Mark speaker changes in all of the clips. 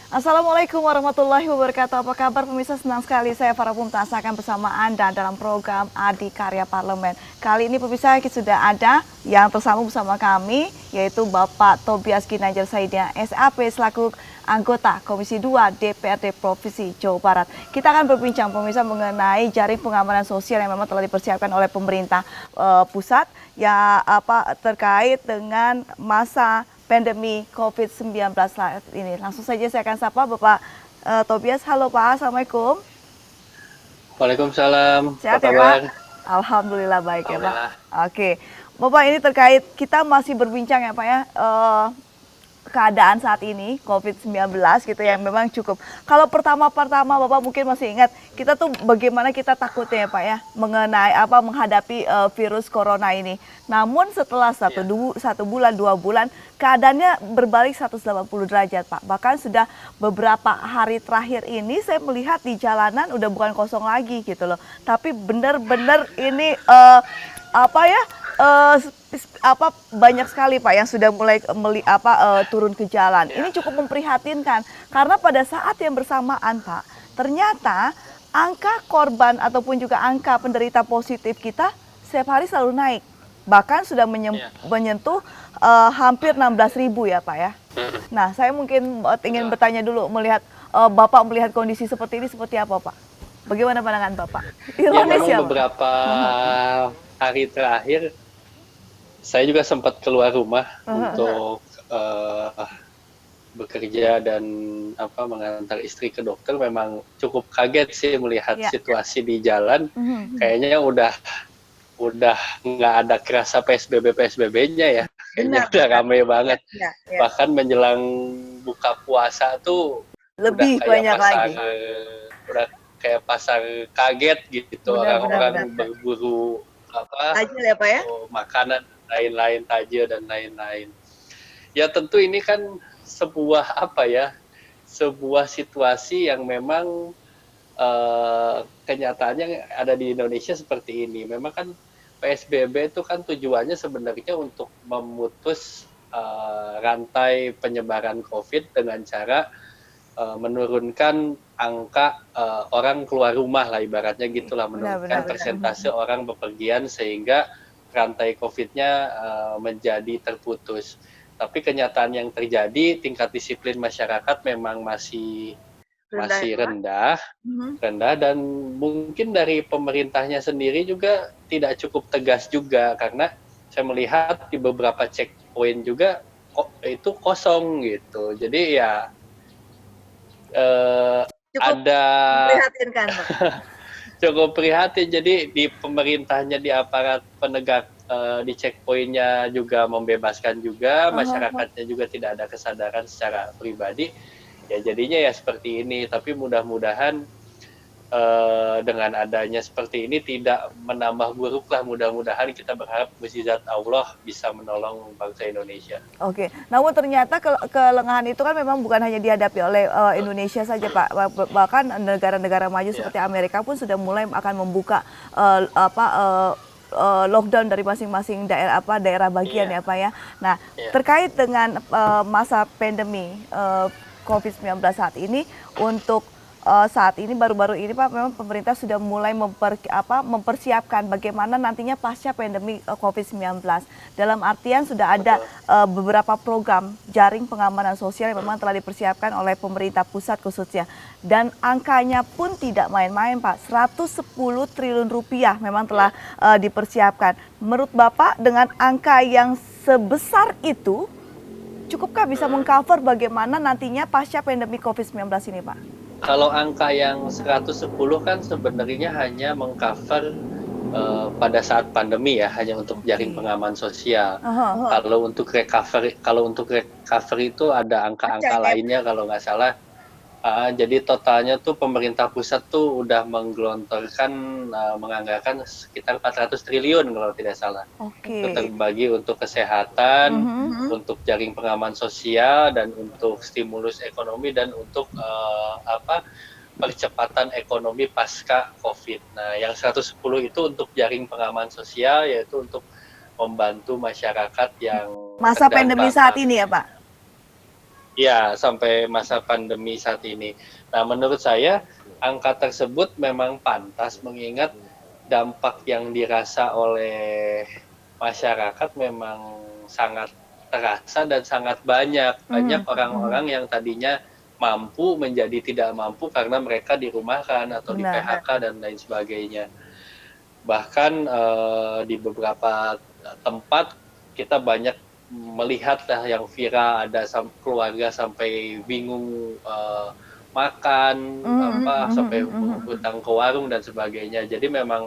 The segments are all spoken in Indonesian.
Speaker 1: Assalamualaikum warahmatullahi wabarakatuh. Apa kabar pemirsa? Senang sekali saya Farah Mumtaz akan bersama Anda dalam program Adikarya Parlemen. Kali ini pemirsa kita sudah ada yang tersambung bersama kami yaitu Bapak Tobias Ginanjar Saidia SAP selaku anggota Komisi 2 DPRD Provinsi Jawa Barat. Kita akan berbincang pemirsa mengenai jaring pengamanan sosial yang memang telah dipersiapkan oleh pemerintah pusat ya terkait dengan masa pandemi COVID-19 ini. Langsung saja saya akan sapa Bapak Tobias. Halo Pak, Assalamualaikum.
Speaker 2: Waalaikumsalam, apa
Speaker 1: Sehat ya Pak?
Speaker 2: kabar?
Speaker 1: Alhamdulillah baik ya Pak.
Speaker 2: Alhamdulillah.
Speaker 1: Oke, Bapak ini terkait kita masih berbincang ya Pak ya, keadaan saat ini COVID-19 gitu
Speaker 2: Ya,
Speaker 1: yang memang cukup. Kalau pertama-pertama Bapak mungkin masih ingat, kita tuh bagaimana kita takutnya ya Pak ya mengenai menghadapi virus corona ini. Namun setelah
Speaker 2: ya,
Speaker 1: satu bulan, 2 bulan, keadaannya berbalik 180 derajat Pak. Bahkan sudah beberapa hari terakhir ini saya melihat di jalanan udah bukan kosong lagi gitu loh. Tapi benar-benar ini apa ya banyak sekali Pak yang sudah mulai turun ke jalan.
Speaker 2: ya.
Speaker 1: Ini cukup memprihatinkan karena pada saat yang bersamaan Pak, ternyata angka korban ataupun juga angka penderita positif kita setiap hari selalu naik. Bahkan sudah
Speaker 2: Ya.
Speaker 1: menyentuh hampir 16.000 ya Pak ya.
Speaker 2: Mm-mm.
Speaker 1: Nah, saya mungkin ingin
Speaker 2: Betul.
Speaker 1: bertanya dulu melihat Bapak melihat kondisi seperti ini seperti apa Pak? Bagaimana pandangan Bapak?
Speaker 2: Ya,
Speaker 1: Ironis
Speaker 2: memang
Speaker 1: ya Pak?
Speaker 2: beberapa hari terakhir saya juga sempat keluar rumah untuk bekerja dan mengantar istri ke dokter. Memang cukup kaget sih melihat
Speaker 1: Ya.
Speaker 2: situasi di jalan. Kayaknya udah nggak ada kerasa PSBB-nya ya. Kayaknya
Speaker 1: Benar,
Speaker 2: udah
Speaker 1: benar.
Speaker 2: rame
Speaker 1: Ya,
Speaker 2: banget.
Speaker 1: ya, ya.
Speaker 2: Bahkan menjelang buka puasa tuh udah
Speaker 1: Lebih
Speaker 2: kayak
Speaker 1: banyak
Speaker 2: pasar
Speaker 1: lagi.
Speaker 2: udah kayak pasar kaget gitu,
Speaker 1: Benar, benar, benar.
Speaker 2: orang-orang berburu
Speaker 1: Tajil ya Pak ya?
Speaker 2: makanan, lain-lain, takjil dan lain-lain. Ya tentu ini kan sebuah situasi yang memang kenyataannya ada di Indonesia seperti ini. Memang kan PSBB itu kan tujuannya sebenarnya untuk memutus rantai penyebaran COVID dengan cara menurunkan angka orang keluar rumah lah, ibaratnya gitulah,
Speaker 1: Benar, benar,
Speaker 2: menurunkan
Speaker 1: benar.
Speaker 2: persentase orang bepergian sehingga rantai COVID-nya menjadi terputus. Tapi kenyataan yang terjadi, tingkat disiplin masyarakat memang masih
Speaker 1: Rendah ya
Speaker 2: masih
Speaker 1: Pak?
Speaker 2: rendah,
Speaker 1: Mhm.
Speaker 2: rendah dan mungkin dari pemerintahnya sendiri juga tidak cukup tegas juga, karena saya melihat di beberapa checkpoint juga kok itu kosong gitu. Jadi ya eh,
Speaker 1: Cukup
Speaker 2: ada
Speaker 1: memprihatinkan Pak.
Speaker 2: cukup prihatin. Jadi di pemerintahnya, di aparat penegak di checkpointnya juga membebaskan juga,
Speaker 1: Aha.
Speaker 2: masyarakatnya juga tidak ada kesadaran secara pribadi. Ya jadinya ya seperti ini. Tapi mudah-mudahan dengan adanya seperti ini tidak menambah buruk lah. Mudah-mudahan kita berharap mukjizat Allah bisa menolong bangsa Indonesia.
Speaker 1: Oke, namun ternyata kelengahan itu kan memang bukan hanya dihadapi oleh Indonesia saja Pak, bahkan negara-negara maju
Speaker 2: Ya,
Speaker 1: seperti Amerika pun sudah mulai akan membuka lockdown dari masing-masing daerah bagian
Speaker 2: iya,
Speaker 1: ya Pak ya. Nah,
Speaker 2: iya.
Speaker 1: terkait dengan masa pandemi COVID-19 saat ini untuk saat ini baru-baru ini Pak memang pemerintah sudah mulai mempersiapkan bagaimana nantinya pasca pandemi COVID-19. Dalam artian sudah ada
Speaker 2: Betul.
Speaker 1: beberapa program jaring pengamanan sosial yang memang telah dipersiapkan oleh pemerintah pusat khususnya. Dan angkanya pun tidak main-main Pak, 110 triliun rupiah memang telah dipersiapkan. Menurut Bapak dengan angka yang sebesar itu, cukupkah bisa mengcover bagaimana nantinya pasca pandemi COVID-19 ini Pak?
Speaker 2: Kalau angka yang 110 kan sebenarnya hanya mengcover pada saat pandemi ya, hanya untuk jaring
Speaker 1: Oke.
Speaker 2: pengaman sosial.
Speaker 1: Aha.
Speaker 2: Kalau untuk recovery itu ada angka-angka
Speaker 1: Panjang ya.
Speaker 2: lainnya kalau nggak salah. Jadi totalnya tuh pemerintah pusat tuh udah menggelontorkan, menganggarkan sekitar 400 triliun kalau tidak salah. Itu
Speaker 1: Oke.
Speaker 2: terbagi untuk kesehatan,
Speaker 1: Mhm.
Speaker 2: untuk jaring pengaman sosial, dan untuk stimulus ekonomi, dan untuk percepatan ekonomi pasca COVID. Nah, yang 110 itu untuk jaring pengaman sosial, yaitu untuk membantu masyarakat yang
Speaker 1: Masa pandemi
Speaker 2: terdampak.
Speaker 1: saat ini ya Pak?
Speaker 2: Ya, sampai masa pandemi saat ini. Nah, menurut saya angka tersebut memang pantas mengingat dampak yang dirasa oleh masyarakat memang sangat terasa dan sangat banyak. Banyak orang-orang yang tadinya mampu menjadi tidak mampu karena mereka dirumahkan atau di
Speaker 1: Benar.
Speaker 2: PHK dan lain sebagainya. Bahkan di beberapa tempat kita banyak melihat lah yang viral, ada keluarga sampai bingung makan sampai hutang ke warung dan sebagainya. Jadi memang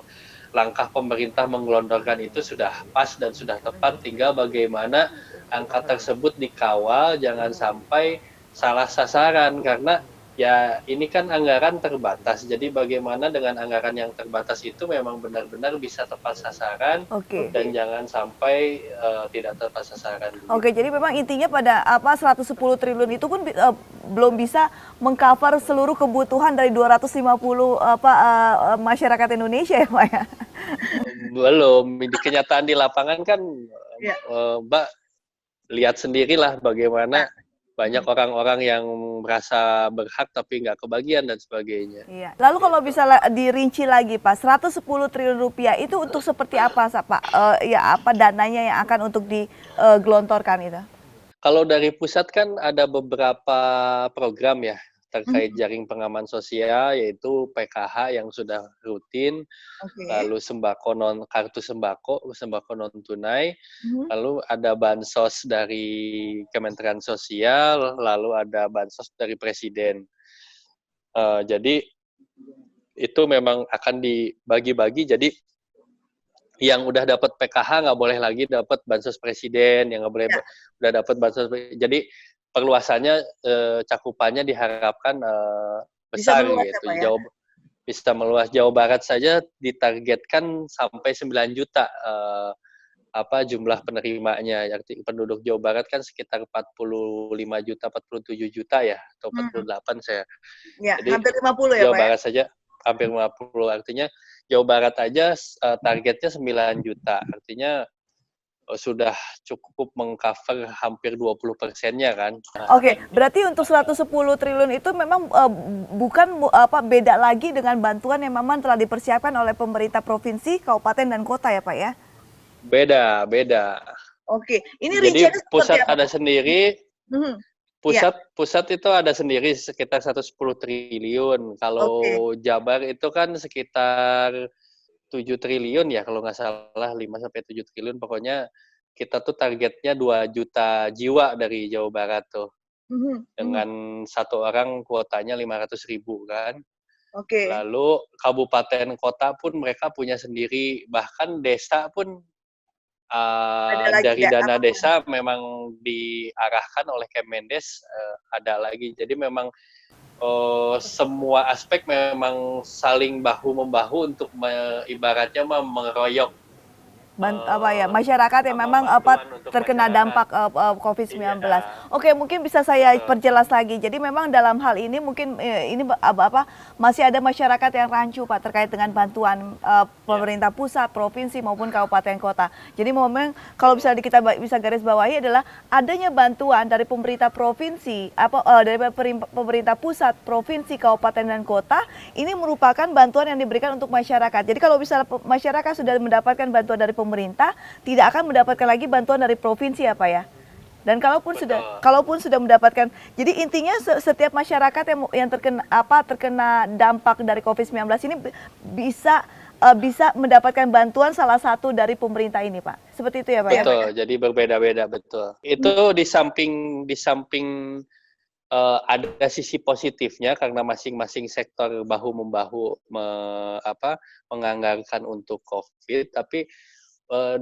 Speaker 2: langkah pemerintah menggelontorkan itu sudah pas dan sudah tepat, tinggal bagaimana angka tersebut dikawal jangan sampai salah sasaran, karena ya ini kan anggaran terbatas. Jadi bagaimana dengan anggaran yang terbatas itu memang benar-benar bisa tepat sasaran
Speaker 1: Oke.
Speaker 2: dan jangan sampai tidak tepat sasaran.
Speaker 1: Oke, jadi memang intinya pada 110 triliun itu pun belum bisa mengcover seluruh kebutuhan dari 250 masyarakat Indonesia ya, Pak ya.
Speaker 2: Belum, di kenyataan di lapangan kan
Speaker 1: Ya.
Speaker 2: Mbak lihat sendirilah bagaimana banyak orang-orang yang merasa berhak tapi nggak kebagian dan sebagainya.
Speaker 1: Iya. Lalu kalau bisa dirinci lagi Pak, 110 triliun rupiah itu untuk seperti apa Pak? Ya apa dananya yang akan untuk digelontorkan itu?
Speaker 2: Kalau dari pusat kan ada beberapa program ya terkait jaring pengaman sosial, yaitu PKH yang sudah rutin, lalu kartu sembako non tunai, lalu ada bansos dari Kementerian Sosial, lalu ada bansos dari Presiden. Jadi itu memang akan dibagi-bagi. Jadi yang udah dapat PKH nggak boleh lagi dapat bansos Presiden, yang nggak boleh udah dapat bansos. Jadi perluasannya cakupannya diharapkan besar gitu. Bisa meluas. Jawa Barat saja ditargetkan sampai 9 juta jumlah penerimanya. Arti penduduk Jawa Barat kan sekitar 45 juta, 47 juta ya, atau 48 saya.
Speaker 1: Ya,
Speaker 2: jadi
Speaker 1: hampir 50 ya
Speaker 2: Jawa
Speaker 1: Pak ya?
Speaker 2: Barat saja hampir 50, artinya Jawa Barat aja targetnya 9 juta, artinya sudah cukup mengcover hampir 20%-nya kan.
Speaker 1: Oke, berarti untuk 110 triliun itu memang bukan beda lagi dengan bantuan yang memang telah dipersiapkan oleh pemerintah provinsi, kabupaten dan kota ya Pak ya?
Speaker 2: Beda.
Speaker 1: Oke, ini
Speaker 2: jadi
Speaker 1: rinciannya
Speaker 2: pusat
Speaker 1: seperti apa?
Speaker 2: ada sendiri.
Speaker 1: Ya.
Speaker 2: Pusat itu ada sendiri sekitar 110 triliun. Kalau Jabar itu kan sekitar 7 triliun ya kalau nggak salah, 5 sampai 7 triliun. Pokoknya kita tuh targetnya 2 juta jiwa dari Jawa Barat tuh. Dengan satu orang kuotanya 500.000 kan. Lalu kabupaten kota pun mereka punya sendiri, bahkan desa pun dari dana desa memang diarahkan oleh Kemendes ada lagi. Jadi memang semua aspek memang saling bahu-membahu untuk ibaratnya mengeroyok
Speaker 1: masyarakat yang memang terkena dampak COVID-19. Oke, mungkin bisa saya perjelas lagi. Jadi memang dalam hal ini mungkin ini masih ada masyarakat yang rancu Pak terkait dengan bantuan pemerintah pusat, provinsi maupun kabupaten kota. Jadi memang kalau misalnya kita bisa garis bawahi adalah adanya bantuan dari pemerintah provinsi, dari pemerintah pusat, provinsi, kabupaten dan kota, ini merupakan bantuan yang diberikan untuk masyarakat. Jadi kalau misalnya masyarakat sudah mendapatkan bantuan dari pemerintah, tidak akan mendapatkan lagi bantuan dari provinsi ya Pak ya. Dan kalaupun sudah mendapatkan, jadi intinya setiap masyarakat yang terkena dampak dari COVID-19 ini bisa mendapatkan bantuan salah satu dari pemerintah ini Pak. Seperti itu ya Pak ya?
Speaker 2: Betul, jadi berbeda-beda, betul. Itu di samping ada sisi positifnya karena masing-masing sektor bahu-membahu menganggarkan untuk COVID, tapi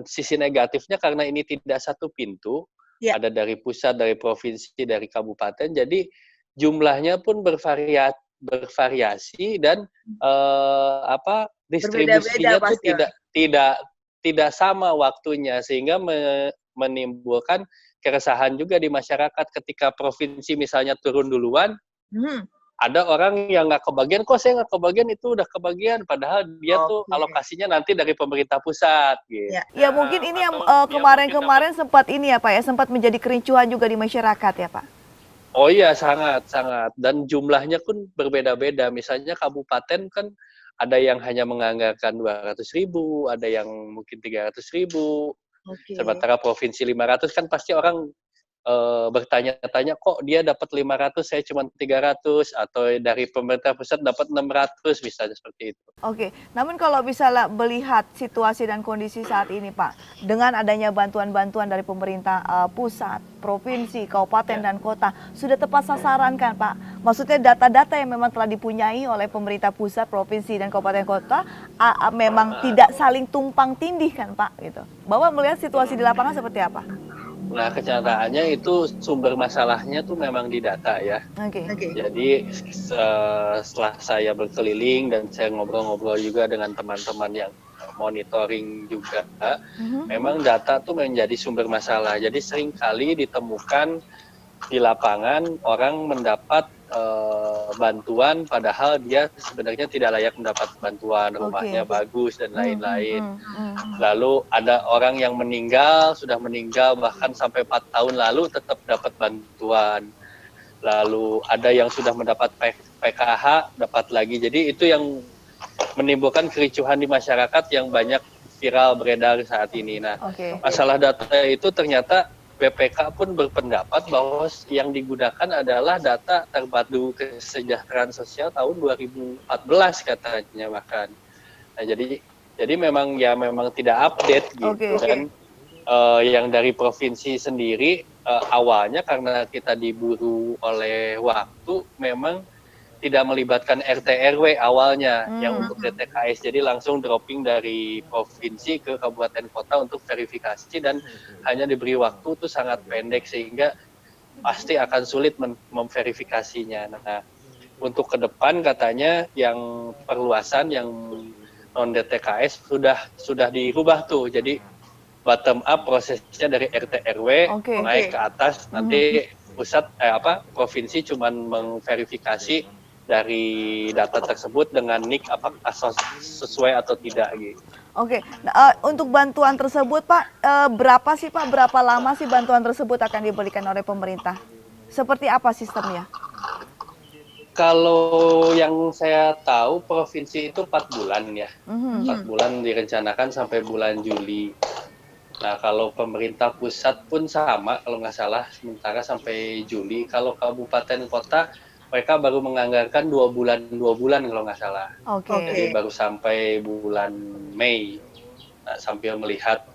Speaker 2: sisi negatifnya karena ini tidak satu pintu, ada dari pusat, dari provinsi, dari kabupaten, jadi jumlahnya pun bervariasi dan distribusinya tuh tidak sama waktunya, sehingga menimbulkan keresahan juga di masyarakat ketika provinsi misalnya turun duluan. Ada orang yang nggak kebagian, kok saya nggak kebagian, itu udah kebagian, padahal dia tuh alokasinya nanti dari pemerintah pusat. Gitu.
Speaker 1: Ya mungkin ini yang kemarin-kemarin sempat ini ya Pak ya, sempat menjadi kericuhan juga di masyarakat ya Pak.
Speaker 2: Oh iya, sangat, sangat. Dan jumlahnya pun berbeda-beda. Misalnya kabupaten kan ada yang hanya menganggarkan 200.000, ada yang mungkin 300.000.
Speaker 1: Oke.
Speaker 2: Sementara provinsi 500 kan pasti orang bertanya-tanya kok dia dapat 500 saya cuma 300 atau dari pemerintah pusat dapat 600 misalnya seperti itu.
Speaker 1: Oke, namun kalau misalnya melihat situasi dan kondisi saat ini, Pak, dengan adanya bantuan-bantuan dari pemerintah pusat, provinsi, kabupaten,
Speaker 2: Ya.
Speaker 1: dan kota, sudah tepat sasaran kan, Pak? Maksudnya data-data yang memang telah dipunyai oleh pemerintah pusat, provinsi, dan kabupaten kota memang tidak saling tumpang tindih kan, Pak? Gitu. Bapak melihat situasi di lapangan seperti apa?
Speaker 2: Nah, kenyataannya itu sumber masalahnya tuh memang di data ya.
Speaker 1: Oke.
Speaker 2: Jadi setelah saya berkeliling dan saya ngobrol-ngobrol juga dengan teman-teman yang monitoring juga, memang data tuh menjadi sumber masalah. Jadi seringkali ditemukan di lapangan orang mendapat bantuan padahal dia sebenarnya tidak layak mendapat bantuan, rumahnya
Speaker 1: Oke.
Speaker 2: bagus dan lain-lain.
Speaker 1: Hmm.
Speaker 2: Lalu ada orang yang meninggal, sudah meninggal bahkan sampai 4 tahun lalu tetap dapat bantuan. Lalu ada yang sudah mendapat PKH, dapat lagi. Jadi itu yang menimbulkan kericuhan di masyarakat yang banyak viral beredar saat ini. Nah,
Speaker 1: Oke.
Speaker 2: masalah data itu ternyata BPK pun berpendapat bahwa yang digunakan adalah data terpadu kesejahteraan sosial tahun 2014 katanya bahkan. Nah, jadi memang tidak update gitu.
Speaker 1: Oke.
Speaker 2: Dan yang dari provinsi sendiri awalnya karena kita diburu oleh waktu memang tidak melibatkan RT RW awalnya yang untuk DTKS, jadi langsung dropping dari provinsi ke kabupaten kota untuk verifikasi dan hanya diberi waktu itu sangat pendek sehingga pasti akan sulit memverifikasinya. Nah, untuk ke depan katanya yang perluasan yang non DTKS sudah dirubah tuh, jadi bottom up prosesnya dari RT RW
Speaker 1: Oke.
Speaker 2: naik ke atas, nanti pusat provinsi cuman mengverifikasi dari data tersebut dengan NIK apakah sesuai atau tidak gitu.
Speaker 1: Oke, nah, untuk bantuan tersebut Pak, berapa sih Pak, berapa lama sih bantuan tersebut akan diberikan oleh pemerintah? Seperti apa sistemnya?
Speaker 2: Kalau yang saya tahu provinsi itu 4 bulan ya. 4 bulan direncanakan sampai bulan Juli. Nah, kalau pemerintah pusat pun sama kalau nggak salah, sementara sampai Juli. Kalau kabupaten kota mereka baru menganggarkan 2 bulan kalau nggak salah.
Speaker 1: Oke.
Speaker 2: Jadi baru sampai bulan Mei. Nah, sambil melihat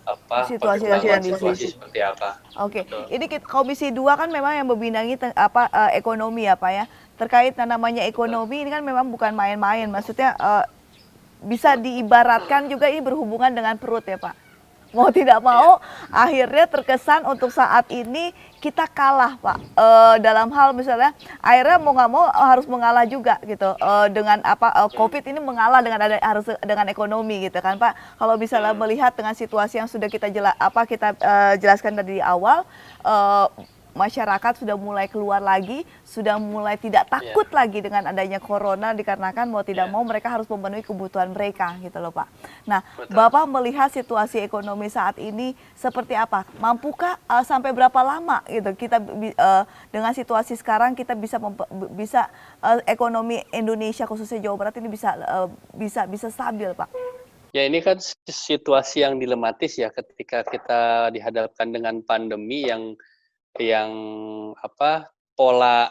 Speaker 1: Situasi dan
Speaker 2: perkembangan
Speaker 1: kondisi.
Speaker 2: situasi seperti apa.
Speaker 1: Oke,
Speaker 2: Betul.
Speaker 1: ini Komisi 2 kan memang yang membidangi ekonomi ya Pak ya. Terkait namanya ekonomi ini kan memang bukan main-main. Maksudnya bisa diibaratkan juga ini berhubungan dengan perut ya Pak. Mau tidak mau akhirnya terkesan untuk saat ini kita kalah Pak, dalam hal misalnya akhirnya mau nggak mau harus mengalah juga gitu, dengan COVID ini mengalah harus dengan ekonomi gitu kan Pak. Kalau misalnya melihat dengan situasi yang sudah kita jelaskan tadi di awal, masyarakat sudah mulai keluar lagi, sudah mulai tidak takut lagi dengan adanya corona dikarenakan mau tidak mau mereka harus memenuhi kebutuhan mereka gitu loh Pak. Nah,
Speaker 2: Betul.
Speaker 1: Bapak melihat situasi ekonomi saat ini seperti apa? Mampukah sampai berapa lama gitu kita dengan situasi sekarang kita bisa ekonomi Indonesia khususnya Jawa Barat ini bisa stabil Pak?
Speaker 2: Ya, ini kan situasi yang dilematis ya ketika kita dihadapkan dengan pandemi yang pola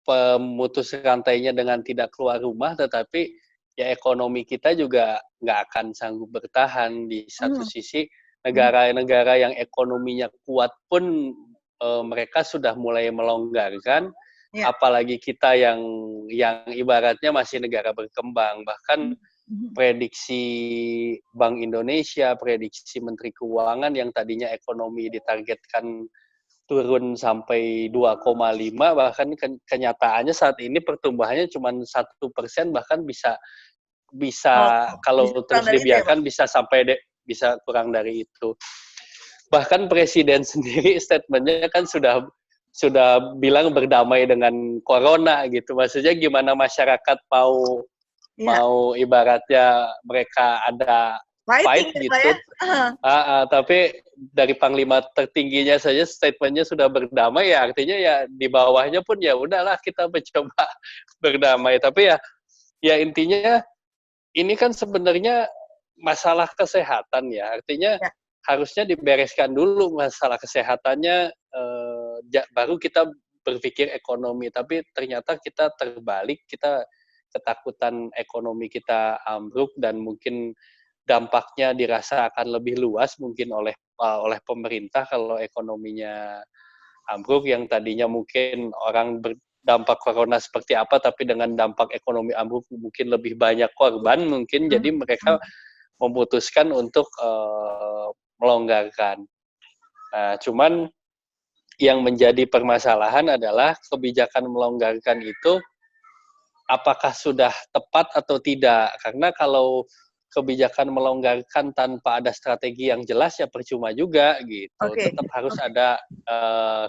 Speaker 2: pemutus rantainya dengan tidak keluar rumah, tetapi ya ekonomi kita juga nggak akan sanggup bertahan. Di satu sisi negara-negara yang ekonominya kuat pun mereka sudah mulai melonggarkan, apalagi kita yang ibaratnya masih negara berkembang. Bahkan prediksi Bank Indonesia, prediksi Menteri Keuangan yang tadinya ekonomi ditargetkan turun sampai 2,5, bahkan kenyataannya saat ini pertumbuhannya cuma 1%, bahkan bisa kalau terus dibiarkan bisa bisa kurang dari itu. Bahkan presiden sendiri statementnya kan sudah bilang berdamai dengan corona gitu. Maksudnya gimana masyarakat mau ibaratnya mereka ada
Speaker 1: Fighting
Speaker 2: fight
Speaker 1: ya Pak
Speaker 2: gitu.
Speaker 1: ya?
Speaker 2: Tapi dari panglima tertingginya saja statementnya sudah berdamai, ya artinya ya di bawahnya pun ya udahlah kita mencoba berdamai. Tapi ya intinya ini kan sebenarnya masalah kesehatan ya, artinya
Speaker 1: Ya,
Speaker 2: harusnya dibereskan dulu masalah kesehatannya, baru kita berpikir ekonomi. Tapi ternyata kita terbalik, kita ketakutan ekonomi kita ambruk dan mungkin dampaknya dirasa akan lebih luas mungkin oleh pemerintah kalau ekonominya ambruk, yang tadinya mungkin orang berdampak corona seperti apa, tapi dengan dampak ekonomi ambruk mungkin lebih banyak korban mungkin, jadi
Speaker 1: mhm,
Speaker 2: mereka
Speaker 1: mhm.
Speaker 2: memutuskan untuk melonggarkan. Cuman yang menjadi permasalahan adalah kebijakan melonggarkan itu apakah sudah tepat atau tidak. Karena kalau kebijakan melonggarkan tanpa ada strategi yang jelas ya percuma juga gitu.
Speaker 1: Oke,
Speaker 2: Tetap harus
Speaker 1: oke.
Speaker 2: ada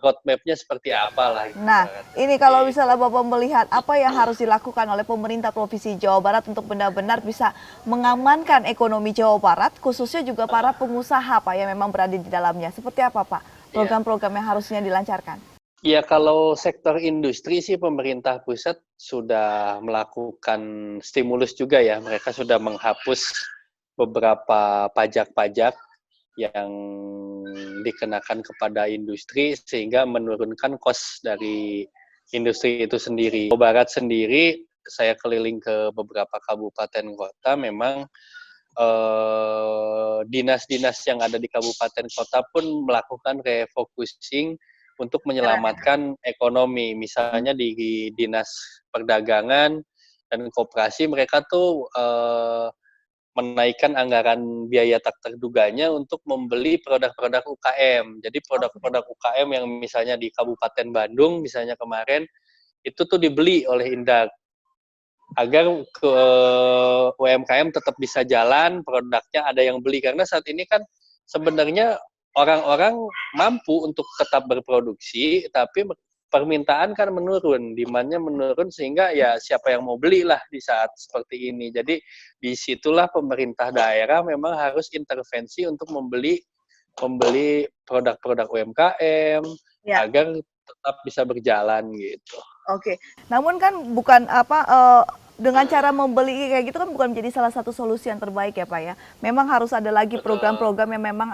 Speaker 2: roadmap-nya seperti apa lah
Speaker 1: Nah,
Speaker 2: ibaratnya.
Speaker 1: ini kalau
Speaker 2: Gitu.
Speaker 1: misalnya Bapak melihat apa yang harus dilakukan oleh pemerintah Provinsi Jawa Barat untuk benar-benar bisa mengamankan ekonomi Jawa Barat, khususnya juga para pengusaha Pak yang memang berada di dalamnya. Seperti apa Pak
Speaker 2: Iya.
Speaker 1: program-program yang harusnya dilancarkan?
Speaker 2: Ya kalau sektor industri sih pemerintah pusat sudah melakukan stimulus juga ya. Mereka sudah menghapus beberapa pajak-pajak yang dikenakan kepada industri sehingga menurunkan kos dari industri itu sendiri. Jawa Barat sendiri, saya keliling ke beberapa kabupaten kota, memang dinas-dinas yang ada di kabupaten kota pun melakukan refocusing untuk menyelamatkan ekonomi. Misalnya di dinas perdagangan dan koperasi, mereka tuh menaikkan anggaran biaya tak terduganya untuk membeli produk-produk UKM. Jadi
Speaker 1: Oke.
Speaker 2: produk-produk UKM yang misalnya di Kabupaten Bandung, misalnya kemarin, itu tuh dibeli oleh Indak agar ke UMKM tetap bisa jalan, produknya ada yang beli. Karena saat ini kan sebenarnya orang-orang mampu untuk tetap berproduksi, tapi permintaan kan menurun, demand-nya menurun, sehingga ya siapa yang mau beli lah di saat seperti ini. Jadi disitulah pemerintah daerah memang harus intervensi untuk membeli produk-produk UMKM
Speaker 1: Ya.
Speaker 2: agar tetap bisa berjalan gitu.
Speaker 1: Oke, namun kan bukan apa, dengan cara membeli kayak gitu kan bukan menjadi salah satu solusi yang terbaik ya Pak ya. Memang harus ada lagi
Speaker 2: Betul.
Speaker 1: program-program yang memang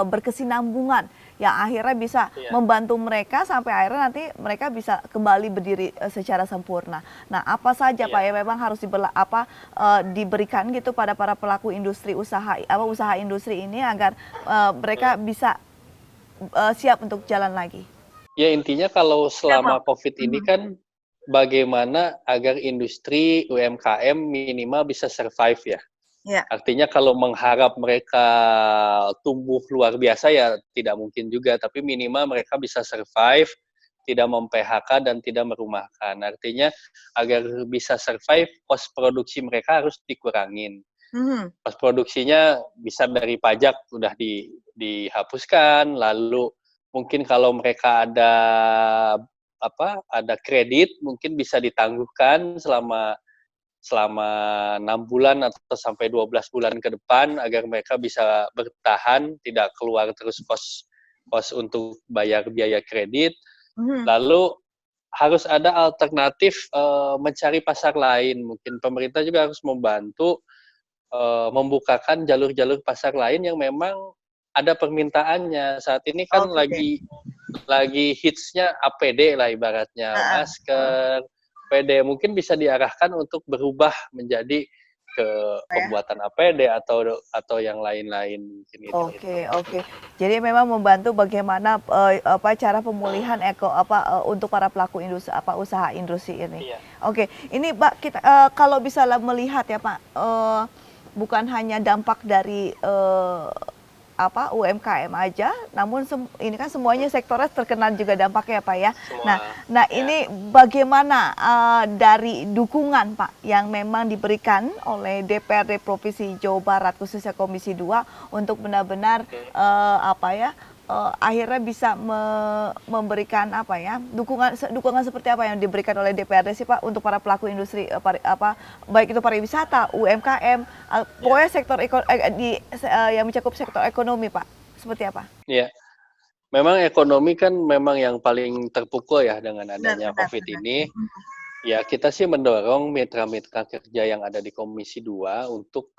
Speaker 1: berkesinambungan, yang akhirnya bisa
Speaker 2: Iya.
Speaker 1: membantu mereka sampai akhirnya nanti mereka bisa kembali berdiri secara sempurna. Nah, apa saja Pak
Speaker 2: Iya.
Speaker 1: yang memang harus diberikan gitu pada para pelaku industri usaha industri ini agar mereka bisa siap untuk jalan lagi?
Speaker 2: Ya intinya kalau
Speaker 1: Ya Pak.
Speaker 2: selama COVID ini
Speaker 1: Mhm.
Speaker 2: kan bagaimana agar industri UMKM minimal bisa survive ya.
Speaker 1: Ya.
Speaker 2: Artinya kalau mengharap mereka tumbuh luar biasa ya tidak mungkin juga, tapi minimal mereka bisa survive, tidak mem-PHK dan tidak merumahkan. Artinya agar bisa survive, kos produksi mereka harus dikurangin.
Speaker 1: Mhm.
Speaker 2: Kos produksinya bisa dari pajak sudah dihapuskan, lalu mungkin kalau mereka ada kredit mungkin bisa ditangguhkan selama selama 6 bulan atau sampai 12 bulan ke depan agar mereka bisa bertahan, tidak keluar terus kos kos untuk bayar biaya kredit.
Speaker 1: Mhm.
Speaker 2: Lalu harus ada alternatif mencari pasar lain. Mungkin pemerintah juga harus membantu membukakan jalur-jalur pasar lain yang memang ada permintaannya. Saat ini kan
Speaker 1: Oke.
Speaker 2: lagi hitsnya APD lah ibaratnya,
Speaker 1: Heeh, heeh.
Speaker 2: masker, APD. Mungkin bisa diarahkan untuk berubah menjadi ke
Speaker 1: Ya.
Speaker 2: pembuatan APD atau yang lain-lain mungkin itu.
Speaker 1: Oke, oke. Jadi memang membantu bagaimana, cara pemulihan untuk para pelaku usaha industri ini.
Speaker 2: Iya.
Speaker 1: Oke, ini Mbak kalau bisa melihat ya Pak, bukan hanya dampak dari, UMKM aja, namun ini kan semuanya sektornya terkena juga dampaknya ya Pak ya.
Speaker 2: Semua,
Speaker 1: Nah
Speaker 2: ya.
Speaker 1: ini bagaimana, dari dukungan Pak yang memang diberikan oleh DPRD Provinsi Jawa Barat khususnya Komisi 2 untuk benar-benar,
Speaker 2: Oke.
Speaker 1: akhirnya bisa memberikan apa ya, dukungan seperti apa yang diberikan oleh DPRD sih Pak untuk para pelaku industri baik itu pariwisata, UMKM,
Speaker 2: Ya,
Speaker 1: pokoknya sektor yang mencakup sektor ekonomi Pak, seperti apa?
Speaker 2: ya. Memang ekonomi kan memang yang paling terpukul ya dengan
Speaker 1: Benar,
Speaker 2: adanya
Speaker 1: benar,
Speaker 2: COVID
Speaker 1: benar.
Speaker 2: ini. Ya, kita sih mendorong mitra-mitra kerja yang ada di Komisi 2 untuk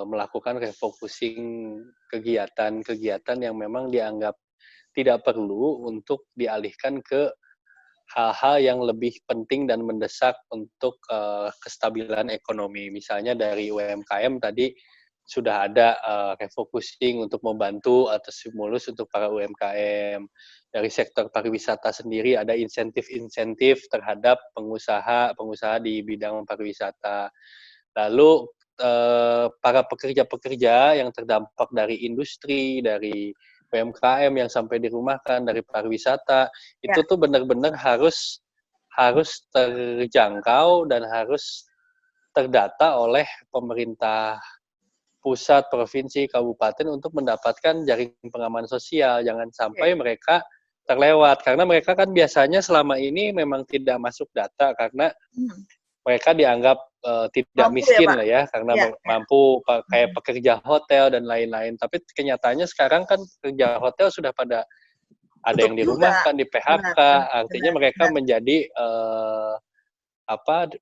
Speaker 2: melakukan refocusing kegiatan-kegiatan yang memang dianggap tidak perlu untuk dialihkan ke hal-hal yang lebih penting dan mendesak untuk kestabilan ekonomi. Misalnya dari UMKM tadi sudah ada refocusing untuk membantu atau stimulus untuk para UMKM. Dari sektor pariwisata sendiri ada insentif-insentif terhadap pengusaha di bidang pariwisata. Lalu para pekerja-pekerja yang terdampak dari industri, dari UMKM yang sampai dirumahkan, dari pariwisata,
Speaker 1: Ya,
Speaker 2: itu tuh benar-benar harus harus terjangkau dan harus terdata oleh pemerintah pusat, provinsi, kabupaten untuk mendapatkan jaring pengaman sosial. Jangan
Speaker 1: oke.
Speaker 2: sampai mereka terlewat karena mereka kan biasanya selama ini memang tidak masuk data karena
Speaker 1: Hmm.
Speaker 2: mereka dianggap tidak
Speaker 1: Mampu ya
Speaker 2: miskin
Speaker 1: Pak?
Speaker 2: lah ya karena
Speaker 1: Ya, ya.
Speaker 2: mampu kayak
Speaker 1: Hmm.
Speaker 2: pekerja hotel dan lain-lain. Tapi kenyataannya sekarang kan pekerja hotel sudah pada ada
Speaker 1: Tutup
Speaker 2: yang
Speaker 1: juga.
Speaker 2: dirumahkan, di
Speaker 1: Benar,
Speaker 2: PHK,
Speaker 1: benar,
Speaker 2: artinya
Speaker 1: benar,
Speaker 2: mereka
Speaker 1: benar.
Speaker 2: menjadi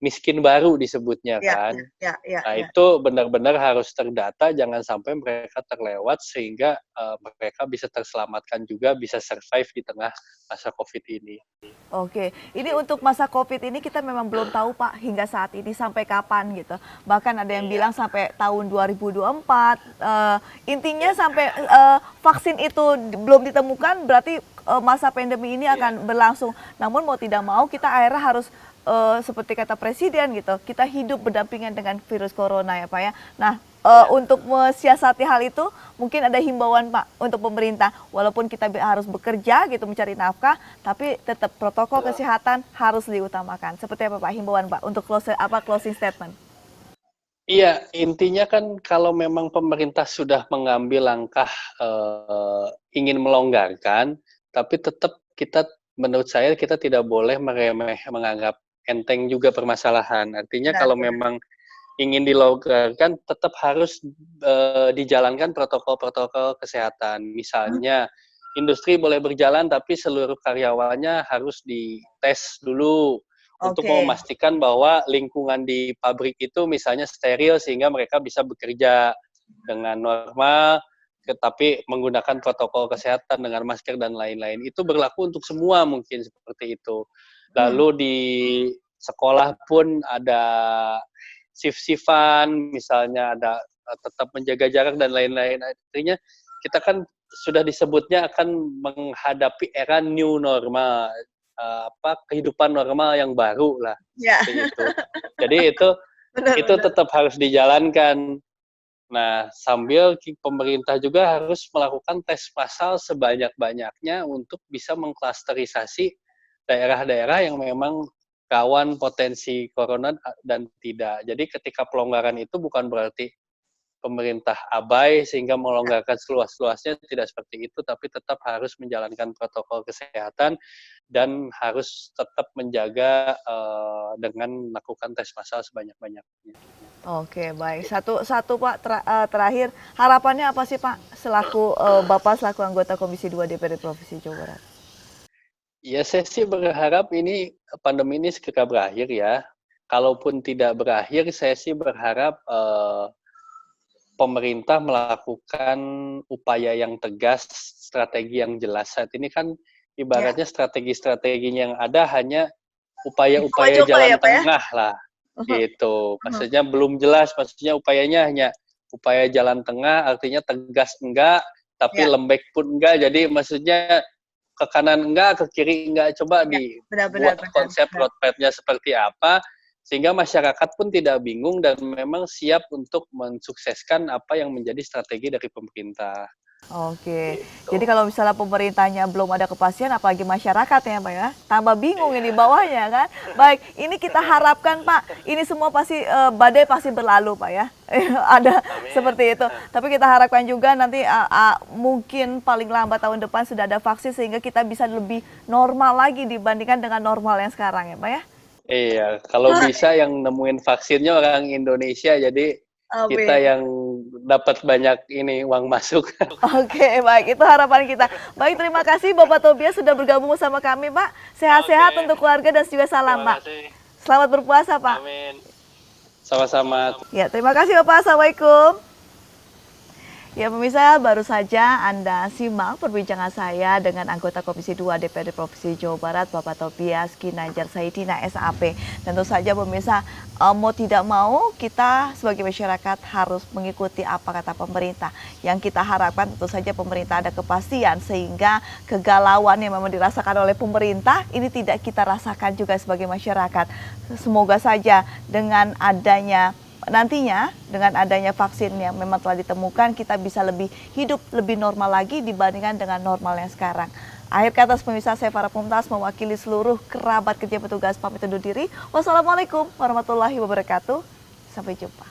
Speaker 2: miskin baru disebutnya
Speaker 1: Ya, ya,
Speaker 2: kan.
Speaker 1: ya, ya,
Speaker 2: Nah,
Speaker 1: ya.
Speaker 2: itu benar-benar harus terdata, jangan sampai mereka terlewat sehingga mereka bisa terselamatkan juga, bisa survive di tengah masa COVID ini.
Speaker 1: Oke, ini untuk masa COVID ini kita memang belum tahu Pak hingga saat ini sampai kapan gitu. Bahkan ada yang
Speaker 2: Iya,
Speaker 1: bilang sampai tahun 2024. Intinya
Speaker 2: iya,
Speaker 1: sampai vaksin itu belum ditemukan, berarti masa pandemi ini
Speaker 2: iya,
Speaker 1: akan berlangsung. Namun mau tidak mau kita akhirnya harus seperti kata Presiden gitu, kita hidup berdampingan dengan virus corona ya Pak ya. Nah,
Speaker 2: iya.
Speaker 1: untuk mensiasati hal itu, mungkin ada himbauan Pak untuk pemerintah, walaupun kita harus bekerja gitu mencari nafkah, tapi tetap protokol kesehatan harus diutamakan. Seperti apa Pak himbauan Pak untuk closing statement?
Speaker 2: Iya, intinya kan kalau memang pemerintah sudah mengambil langkah ingin melonggarkan, tapi tetap menurut saya kita tidak boleh menganggap enteng juga permasalahan. Artinya
Speaker 1: Benar,
Speaker 2: kalau
Speaker 1: benar.
Speaker 2: memang ingin dilonggarkan, tetap harus dijalankan protokol-protokol kesehatan. Misalnya, industri boleh berjalan, tapi seluruh karyawannya harus dites dulu untuk
Speaker 1: Oke,
Speaker 2: memastikan bahwa lingkungan di pabrik itu misalnya steril sehingga mereka bisa bekerja dengan normal, tetapi menggunakan protokol kesehatan dengan masker dan lain-lain. Itu berlaku untuk semua mungkin seperti itu.
Speaker 1: hmm.
Speaker 2: Lalu di sekolah pun ada shift-shiftan, misalnya ada tetap menjaga jarak dan lain-lain. Artinya kita kan sudah disebutnya akan menghadapi era new normal, kehidupan normal yang baru lah
Speaker 1: Ya,
Speaker 2: seperti itu. Jadi
Speaker 1: benar,
Speaker 2: itu
Speaker 1: benar.
Speaker 2: tetap harus dijalankan. Nah, sambil pemerintah juga harus melakukan tes massal sebanyak-banyaknya untuk bisa mengklasterisasi daerah-daerah yang memang rawan potensi corona dan tidak. Jadi ketika pelonggaran itu bukan berarti pemerintah abai sehingga melonggarkan seluas-luasnya, tidak seperti itu, tapi tetap harus menjalankan protokol kesehatan dan harus tetap menjaga dengan melakukan tes massal sebanyak-banyaknya.
Speaker 1: Oke, baik. Satu Pak terakhir, harapannya apa sih Pak selaku Bapak selaku anggota Komisi 2 DPRD Provinsi Jawa Barat?
Speaker 2: Ya, saya sih berharap ini pandemi ini segera berakhir ya. Kalaupun tidak berakhir, saya sih berharap pemerintah melakukan upaya yang tegas, strategi yang jelas. Saat ini kan
Speaker 1: Ya,
Speaker 2: ibaratnya strategi-strateginya yang ada hanya upaya-upaya
Speaker 1: coba-coba ya
Speaker 2: jalan
Speaker 1: Pak ya?
Speaker 2: tengah lah, gitu. Maksudnya belum jelas, maksudnya upayanya hanya upaya jalan tengah, artinya tegas enggak, tapi
Speaker 1: Ya,
Speaker 2: lembek pun enggak. Jadi maksudnya ke kanan enggak, ke kiri enggak. Coba
Speaker 1: ya, benar-benar
Speaker 2: dibuat
Speaker 1: benar,
Speaker 2: konsep
Speaker 1: benar.
Speaker 2: roadmap-nya seperti apa, sehingga masyarakat pun tidak bingung dan memang siap untuk mensukseskan apa yang menjadi strategi dari pemerintah.
Speaker 1: Oke,
Speaker 2: Gitu.
Speaker 1: jadi kalau misalnya pemerintahnya belum ada kepastian, apalagi masyarakat ya Pak ya, tambah bingung ini bawahnya kan. Baik, ini kita harapkan Pak, ini semua pasti badai pasti berlalu Pak ya, ada
Speaker 2: Amin.
Speaker 1: seperti itu. Tapi kita harapkan juga nanti mungkin paling lambat tahun depan sudah ada vaksin sehingga kita bisa lebih normal lagi dibandingkan dengan normal yang sekarang ya Pak ya.
Speaker 2: Iya, kalau bisa yang nemuin vaksinnya orang Indonesia, jadi kita
Speaker 1: Amin.
Speaker 2: yang dapat banyak ini uang masuk.
Speaker 1: Oke, baik. Itu harapan kita. Baik, terima kasih Bapak Tobias sudah bergabung bersama kami, Pak. Sehat-sehat
Speaker 2: Oke,
Speaker 1: untuk keluarga dan juga salam,
Speaker 2: terima
Speaker 1: Pak.
Speaker 2: kasih.
Speaker 1: Selamat berpuasa, Pak.
Speaker 2: Amin. Sama-sama.
Speaker 1: Ya, terima kasih, Bapak. Assalamualaikum. Ya pemirsa, baru saja Anda simak perbincangan saya dengan anggota Komisi 2 DPRD Provinsi Jawa Barat, Bapak Tobias Ginanjar Saidina SAP. Tentu saja pemirsa, mau tidak mau kita sebagai masyarakat harus mengikuti apa kata pemerintah. Yang kita harapkan tentu saja pemerintah ada kepastian sehingga kegalauan yang memang dirasakan oleh pemerintah ini tidak kita rasakan juga sebagai masyarakat. Semoga saja dengan adanya nantinya dengan adanya vaksin yang memang telah ditemukan kita bisa lebih hidup lebih normal lagi dibandingkan dengan normal yang sekarang. Akhir kata pemirsa, saya Farah Pumtas mewakili seluruh kerabat kerja petugas pamit undur diri. Wassalamualaikum warahmatullahi wabarakatuh. Sampai jumpa.